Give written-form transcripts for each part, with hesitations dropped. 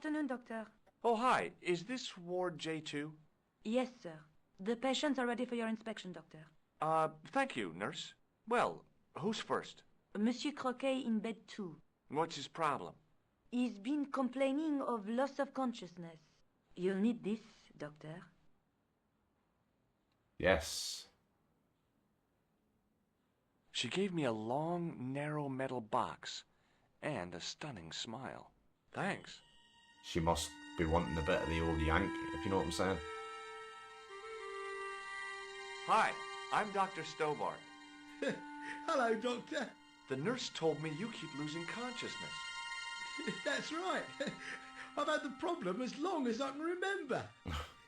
afternoon, doctor. Oh, hi. Is this Ward J2? Yes, sir. The patients are ready for your inspection, doctor. Thank you, nurse. Well, who's first? Monsieur Croquet in bed 2. What's his problem? He's been complaining of loss of consciousness. You'll need this, doctor. Yes. She gave me a long, narrow metal box and a stunning smile. Thanks. She must be wanting a bit of the old yank, if you know what I'm saying. Hi, I'm Dr. Stobart. Hello, Doctor. The nurse told me you keep losing consciousness. That's right. I've had the problem as long as I can remember.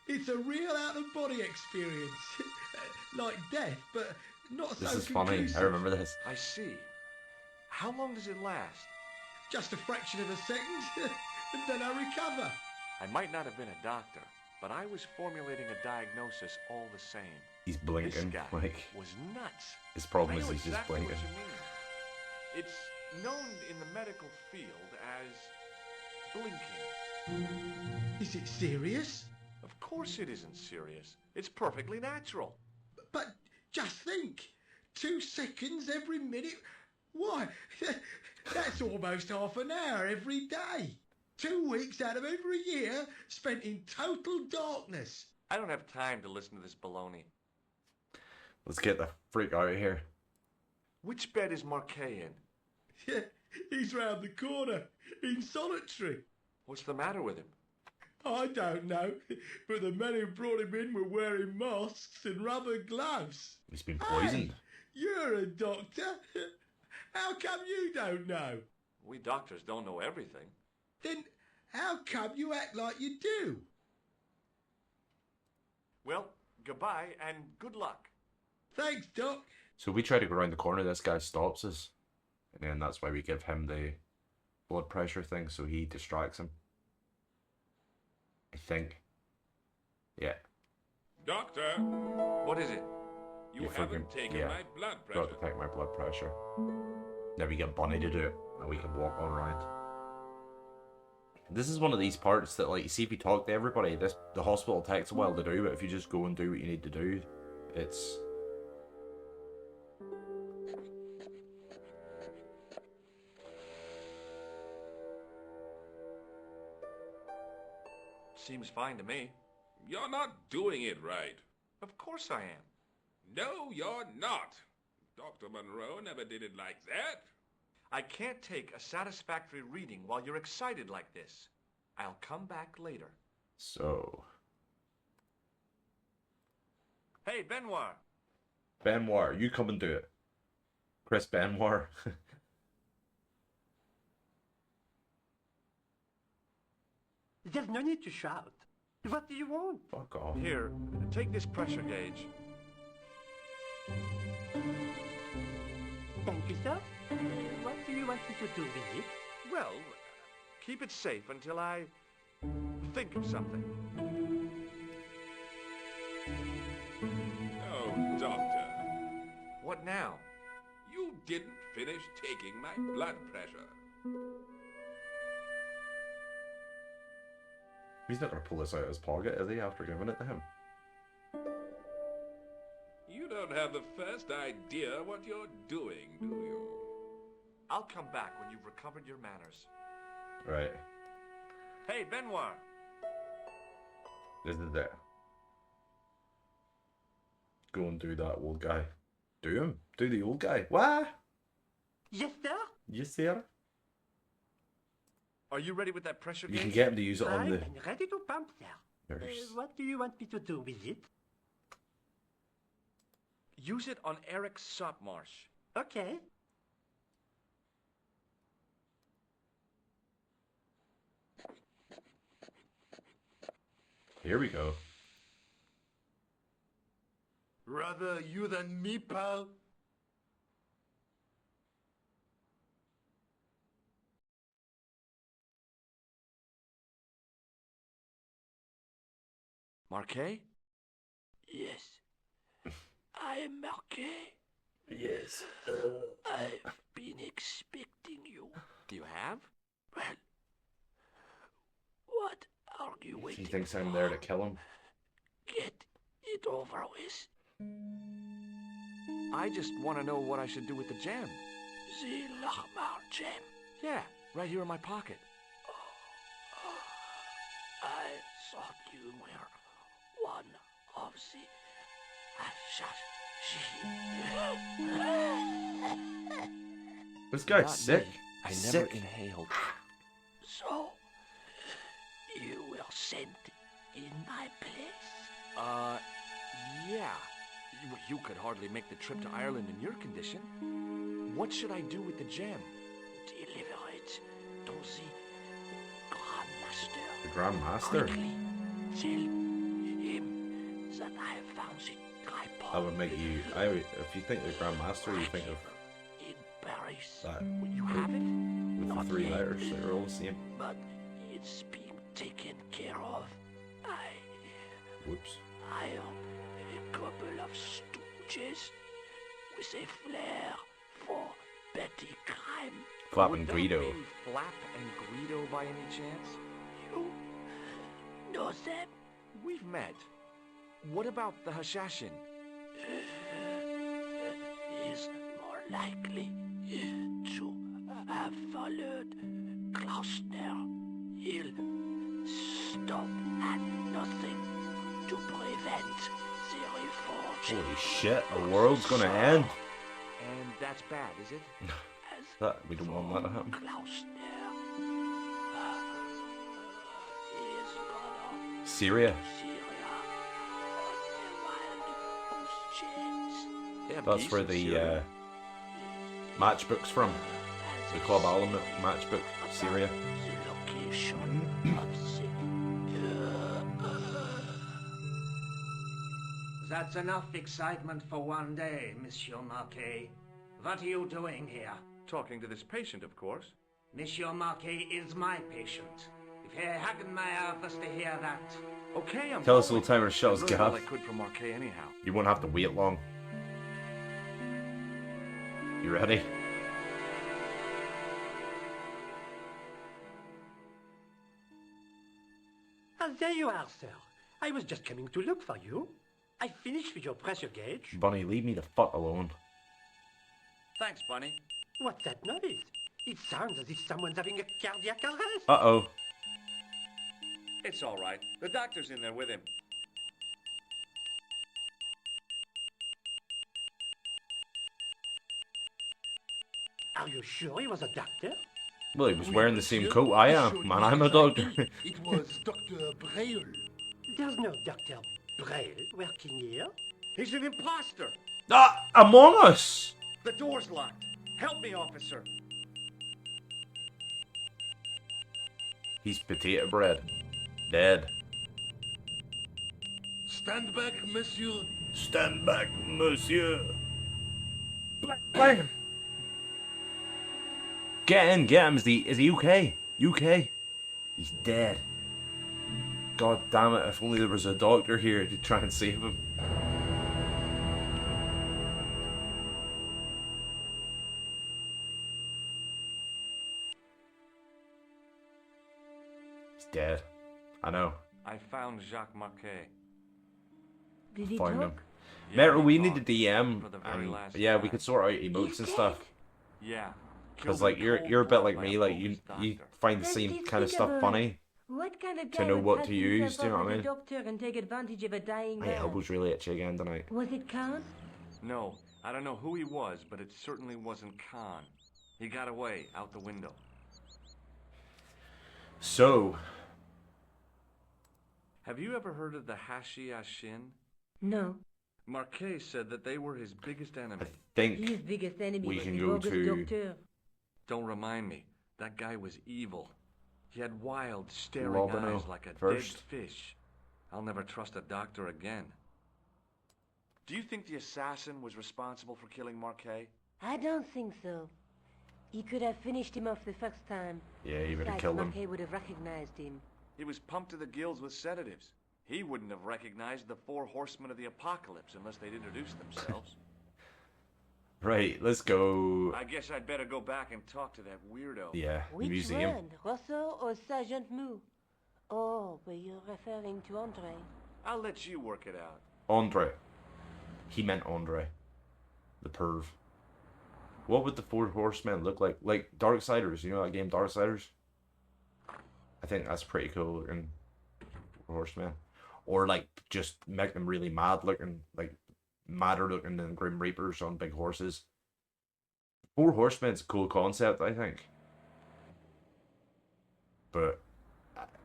It's a real out-of-body experience. Like death, but not so This is conclusive. funny. I remember this. I see. How long does it last? Just a fraction of a second, and then I recover. I might not have been a doctor, but I was formulating a diagnosis all the same. He's This blinking. guy Like, was nuts. his problem I is know he's just exactly blinking. what you mean. It's known in the medical field as blinking. Is it serious? Of course it isn't serious. It's perfectly natural. But just think, 2 seconds every minute. Why, that's almost half an hour every day. 2 weeks out of every year spent in total darkness. I don't have time to listen to this baloney. Let's get the freak out of here. Which bed is Marquet in? He's round the corner, in solitary. What's the matter with him? I don't know, but the men who brought him in were wearing masks and rubber gloves. He's been poisoned. Hey, you're a doctor. How come you don't know? We doctors don't know everything. Then how come you act like you do? Well, goodbye and good luck. Thanks, Doc. So we try to go around the corner, this guy stops us. And then that's why we give him the blood pressure thing, so he distracts him. I think. Yeah. Doctor, What is it? you You haven't forget- taken yeah. my blood Got to pressure. take my blood pressure. Then we get Bunny to do it, and we can walk all around. This is one of these parts that, like, you see if you talk to everybody, the hospital takes a while to do, but if you just go and do what you need to do, it's... Seems fine to me. You're not doing it right. Of course I am. No, you're not. Dr. Monroe never did it like that. I can't take a satisfactory reading while you're excited like this. I'll come back later. So... Hey, Benoit. Benoit, you come and do it. Chris Benoit. There's no need to shout. What do you want? Fuck off. Here, take this pressure gauge. Thank you, sir. What do you want me to do with it? Well, keep it safe until I think of something. Oh, doctor, What now? you didn't finish taking my blood pressure. He's not going to pull this out of his pocket, is he, after giving it to him? You don't have the first idea what you're doing, do you? I'll come back when you've recovered your manners. Right. Hey, Benoit. This is it. Go and do that old guy. Do him. Do the old guy. What? Yes, sir. You sir? Are you ready with that pressure You gauge? can get him to use it on I'm the ready to pump, sir. nurse. What do you want me to do with it? Use it on Eric Sopmarsh. Okay. Here we go. Rather you than me, pal. Marquet? Yes. I am Marquet. Yes. I've been expecting you. You have? Well, thinks I'm there to kill him. Get it over with. I just want to know what I should do with the gem. The Lachmar gem. Yeah, right here in my pocket. I thought you were one of the assassins. This guy's Not sick. me. I never Sick. inhaled. So, you were sent in my place? Yeah. You could hardly make the trip to Ireland in your condition. What should I do with the gem? Deliver it to the Grand Master. The Grand Master? Quickly, tell him that I found the tripod. That would make you... if you think the Grand Master, you think of in Paris. that You have it? with the Not 3 yet. letters. They're all the same. But it's being taken care of. Whoops. I am a couple of stooges with a flair for petty crime. Flap and Would that Guido. be Flap and Guido by any chance? You know them? We've met. What about the Hashashin? Is more likely to have followed Klausner. He'll stop at nothing to prevent the reforging. Holy shit, the world's gonna end. And that's bad, is it? That we don't want that to happen. Klausner is gonna Syria. Syria on a wild goose chase. They have That's geese where in the Syria. matchbook's from. The Club Element matchbook, Syria. The location of That's enough excitement for one day, Monsieur Marquet. What are you doing here? Talking to this patient, of course. Monsieur Marquet is my patient. If Herr Hagenmeyer was to hear that... Okay, I'm Tell us following. a little time to shut I his really all gaff. I could for Marquet anyhow. You won't have to wait long. You ready? Ah, there you are, sir. I was just coming to look for you. I finished with your pressure gauge. Bunny, leave me the fuck alone. Thanks, Bunny. What's that noise? It sounds as if someone's having a cardiac arrest. Uh-oh. It's all right. The doctor's in there with him. Are you sure he was a doctor? Well, he was wearing the same coat I am. Man, I'm a doctor. It was Dr. Braille. There's no Dr. Braille working here. He's an imposter. Ah! Among Us! The door's locked. Help me, officer. He's potato bread. Dead. Stand back, monsieur. Stand back, monsieur. Bang! Get in, get him. Is he UK? UK? He's dead. God damn it, if only there was a doctor here to try and save him. He's dead. I know. I found Jacques Marquet. Did he Find him. talk? Meryl, he we need talked a DM. for the very And last yeah, we time. could sort out emotes and stuff. Yeah. Because Killed like in you're cold a bit blood like by me, a like bogus you doctor. find the Let's same just kind of think stuff about funny. What kind of To guy know would what pass to use, do you know himself what I off as mean? a doctor and take advantage of a dying My man? elbow's really itchy again tonight. Was it Khan? No, I don't know who he was, but it certainly wasn't Khan. He got away out the window. So, Have you ever heard of the Hashiashin? No. Marquet said that they were his biggest enemy. I think His biggest enemy we was can the go bogus to- doctor. Don't remind me. That guy was evil. He had wild, staring Lobino eyes like a first. dead fish. I'll never trust a doctor again. Do you think the assassin was responsible for killing Marquet? I don't think so. He could have finished him off the first time. yeah, you better Besides, kill him. Marquet would have recognized him. He was pumped to the gills with sedatives. He wouldn't have recognized the 4 horsemen of the apocalypse unless they'd introduced themselves. Right, let's go. I guess I'd better go back and talk to that weirdo. Yeah, Which museum. one, Rousseau or Sergeant Moo? Oh, were you referring to Andre? I'll let you work it out. Andre. He meant Andre. The perv. What would the four horsemen look like? Like Darksiders, you know that game Darksiders? I think that's pretty cool looking. Four horsemen. Or like just make them really mad looking, like madder looking than Grim Reapers on big horses. Four horsemen's a cool concept, I think. But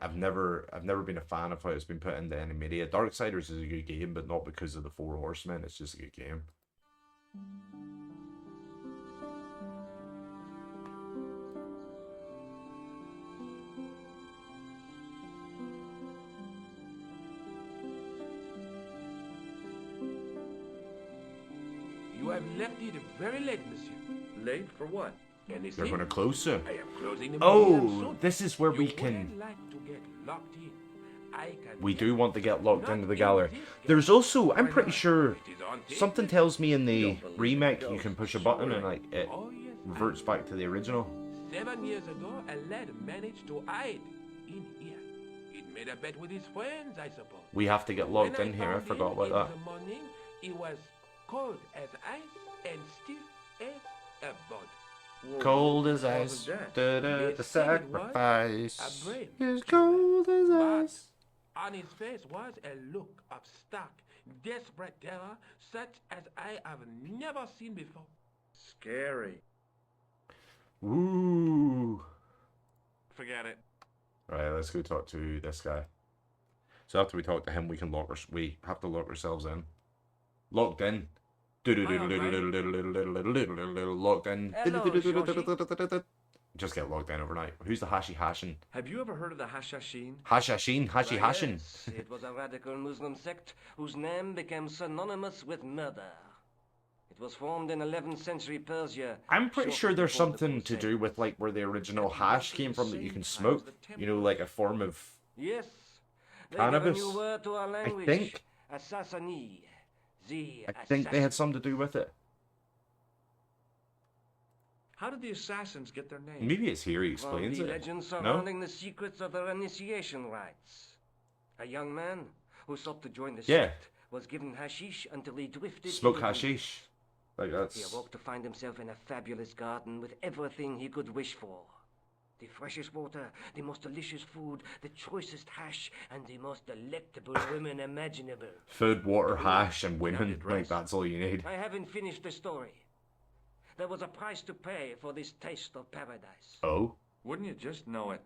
I've never been a fan of how it's been put into any media. Darksiders is a good game, but not because of the four horsemen, it's just a good game. You have left it very late, monsieur. Late for what? Anything? They're gonna close soon. I am closing the museum Oh, soon. this is where we You can... wouldn't like to get locked in. I can We get do want to get locked not into the in gallery. this There's also, I'm Why pretty not? sure, It is on tape. something tells me in the Don't believe remake it, you can ghosts. push a button and Sure. like it Oh, yes. reverts back to the original. 7 years ago, a lad managed to hide in here. He made a bet with his friends, I suppose. We have to get locked When in here, I found forgot him about in that. the morning, he was cold as ice and stiff as a board. Whoa, Cold as what ice, was that? the They said it was sacrifice a brain is tumor. cold as But ice. on his face was a look of stark, desperate terror, such as I have never seen before. Scary. Woo! Forget it. Right, let's go talk to this guy. So after we talk to him, we can we have to lock ourselves in. Locked in. Locked in. Hello, Just get locked in overnight. Who's the Hashi Hashin? Have you ever heard of the Hashashin? Hashashin? Hashi Hashin? Yes, it was a radical Muslim sect whose name became synonymous with murder. It was formed in 11th century Persia. I'm pretty shortly sure there's before the something to Crusade. do with like where the original hash came from that you can smoke. You know, like a form of... Yes. They Cannabis? gave a new word to our language. think. Assassini. The I think they had assassin. something to do with it. How did the assassins get their name? Maybe it's here he From explains the it. legend No? surrounding the secrets of their initiation rites. A young man who sought to join the Yeah. sect was given hashish until he drifted. Smoke into- hashish. Like He that's... awoke to find himself in a fabulous garden with everything he could wish for. The freshest water, the most delicious food, the choicest hash, and the most delectable women imaginable. Food, water, hash, and How women. do you dress? Like that's all you need. I haven't finished the story. There was a price to pay for this taste of paradise. Oh? Wouldn't you just know it?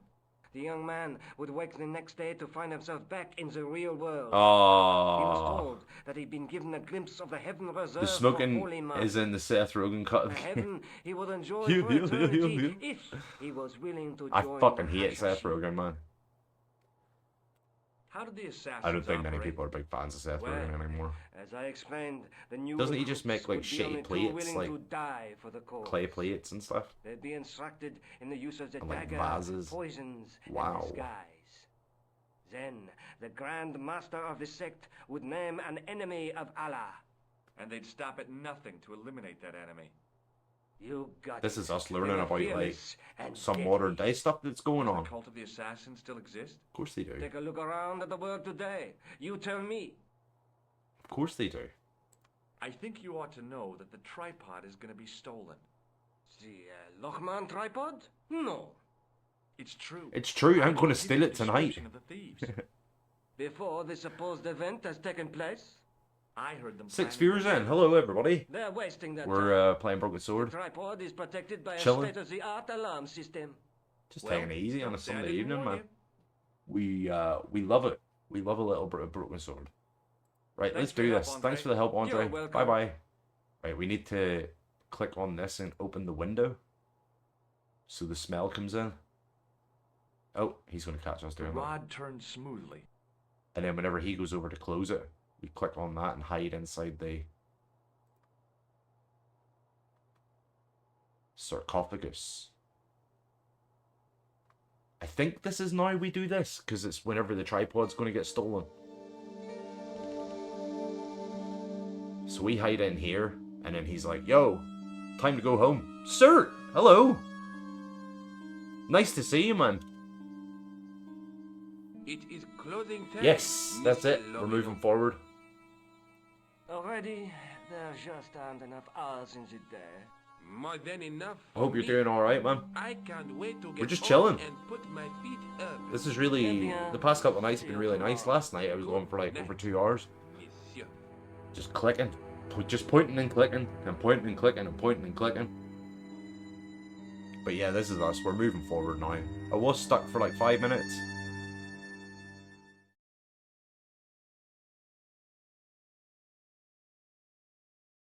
The young man would wake the next day to find himself back in the real world. He was Oh. told that he'd been given a glimpse of the heaven reserved The for smoking holy men. is in the Seth Rogen cut A of the game. heaven he would enjoy Heal, for heal, heal, heal, eternity heal. if he was willing to I join fucking the hate Seth Hashashin. Rogen, man. How did the assassins I don't think many operate? people are big fans of Seth Well, Rogen anymore. As I explained, the new Doesn't he just recruits make, like, would be shitty only too plates, willing like to die for the cause. Clay plates and stuff. They'd be instructed in the use of the And, like, dagger, vases. poisons, Wow. and disguise. Then the Grand Master of the sect would name an enemy of Allah. And they'd stop at nothing to eliminate that enemy. You got This it. is us They learning were about, like, fearless and some deadly. modern day stuff that's going The on. cult of the assassins still exist? Of course they do. Take a look around at the world today. You tell me. Of course they do. I think you ought to know that the tripod is going to be stolen. The Lochman tripod? No. It's true. It's true, I'm I gonna can steal give it you the tonight. description of the thieves. Before the supposed event has taken place, I heard them. Six planning viewers the in. Hello, everybody. they're wasting their time. We're playing Broken The Sword. tripod is protected by Chilling. a state-of-the-art alarm system. Just Well, taking it easy on a don't say I Sunday didn't evening, warn man. you. We love it. We love a little bit of Broken Sword. Right, Thanks let's for do your this. help, Thanks Andre. for the help, Andre. You're welcome. Bye bye. Right, we need to click on this and open the window so the smell comes in. Oh, he's going to catch us The doing that. rod turned smoothly. And then whenever he goes over to close it, we click on that and hide inside the sarcophagus. I think this is now we do this, because it's whenever the tripod's going to get stolen. So we hide in here, and then he's like, yo, time to go home. Sir, hello. Nice to see you, man. It is closing time. Yes, that's it. Monsieur We're moving Lobino. forward. Already, there just aren't enough hours in the day. More than enough. I hope for you're me. doing alright, man. I can't wait to get We're just home chilling. and put my feet up. This is really... The past couple of nights have been really nice. Last night I was going for like over 2 hours. Monsieur. Just clicking. Just pointing and clicking. And pointing and clicking and pointing and clicking. But yeah, this is us. We're moving forward now. I was stuck for like 5 minutes.